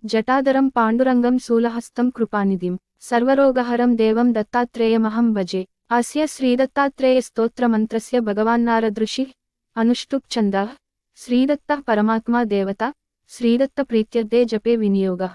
जटाधरं पाण्डुरङ्गं शूलहस्तं कृपानिधिं सर्वरोगहरं देवं दत्तात्रेयमहं भजे। अस्य श्रीदत्तात्रेयस्तोत्रमन्त्रस्य भगवान्नारदऋषिः अनुष्टुप् छन्दः। श्रीदत्तः परमात्मा देवता श्रीदत्तप्रीत्यर्थे जपे विनियोगः।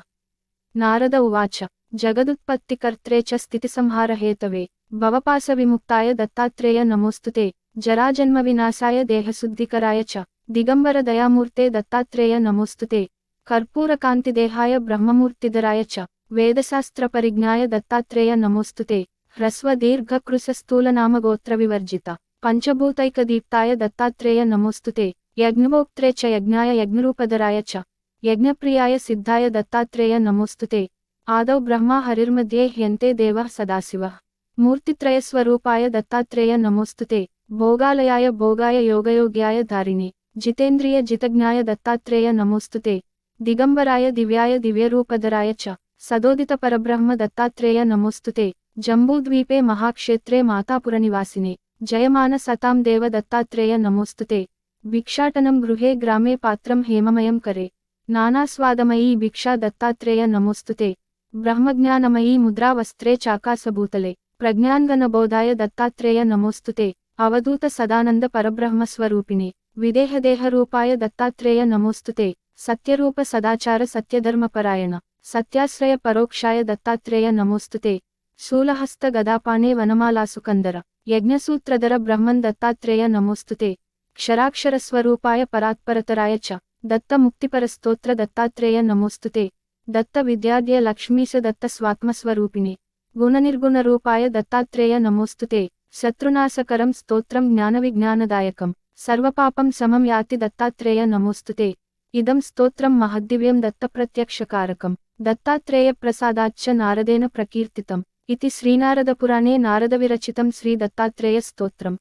नारद उवाच जगदुत्पत्तिकर्त्रे च स्थितिसंहारहेतवे भवपाशविमुक्ताय दत्तात्रेय नमोऽस्तुते। जराजन्मविनाशाय देहशुद्धिकराय च दिगम्बरदयामूर्ते दत्तात्रेय नमोऽस्तुते। कर्पूरकान्तिदेहाय ब्रह्ममूर्तिधराय च वेदशास्त्रपरिज्ञाय दत्तात्रेय नमोऽस्तुते। ह्रस्वदीर्घकृशस्थूलनामगोत्रविवर्जित पञ्चभूतैकदीप्ताय दत्तात्रेय नमोऽस्तुते। यज्ञभोक्त्रे च यज्ञाय यज्ञरूपधराय च यज्ञप्रियाय सिद्धाय दत्तात्रेय नमोऽस्तुते। आदौ ब्रह्मा हरिर्मध्ये ह्यन्ते देवः सदाशिवः मूर्तित्रयस्वरूपाय दत्तात्रेय नमोऽस्तुते। भोगालयाय भोगाय योगयोग्याय धारिणे जितेन्द्रिय जितज्ञाय दत्तात्रेय नमोऽस्तुते। दिगंबराय दिव्याय दिव्यरूपधराय च सदोदितपरब्रह्म दत्तात्रेय नमोऽस्तुते। जम्बूद्वीपे महाक्षेत्रे मातापुरनिवासिने जयमानसतां देव दत्तात्रेय नमोऽस्तुते। भिक्षाटनं गृहे ग्रामे पात्रं हेममयं करे नानास्वादमयी भिक्षा दत्तात्रेय नमोऽस्तुते। ब्रह्मज्ञानमयी मुद्रा वस्त्रे चाकाशभूतले प्रज्ञानगणबोधाय दत्तात्रेय नमोऽस्तुते। अवधूत सदानंद परब्रह्मस्वरूपिणे विदेहदेहरूपाय दत्तात्रेय नमोऽस्तुते। सत्यरूप सदाचार सत्यधर्मपरायण सत्याश्रय परोक्षाय दत्तात्रेय नमोऽस्तुते। शूलहस्त गदापाणे वनमालासुकंदर यज्ञसूत्रधर ब्रह्मन् दत्तात्रेय नमोऽस्तुते। क्षराक्षरस्वरूपाय परात्परतराय च दत्तमुक्तिपरस्तोत्र दत्तात्रेय नमोऽस्तुते। दत्तविद्याद्य लक्ष्मीश दत्तस्वात्मस्वरूपिणे गुणनिर्गुणरूपाय दत्तात्रेय नमोऽस्तुते। शत्रुनाशकरं स्तोत्रं ज्ञानविज्ञानदायकं सर्वपापं समं याति दत्तात्रेय नमोऽस्तुते। इदं स्तोत्रं महद्दिव्यं दत्तप्रत्यक्षकारकं दत्तात्रेयप्रसादाच्च नारदेन प्रकीर्तितम् इति श्रीनारदपुराणे नारदविरचितं श्रीदत्तात्रेयस्तोत्रम्।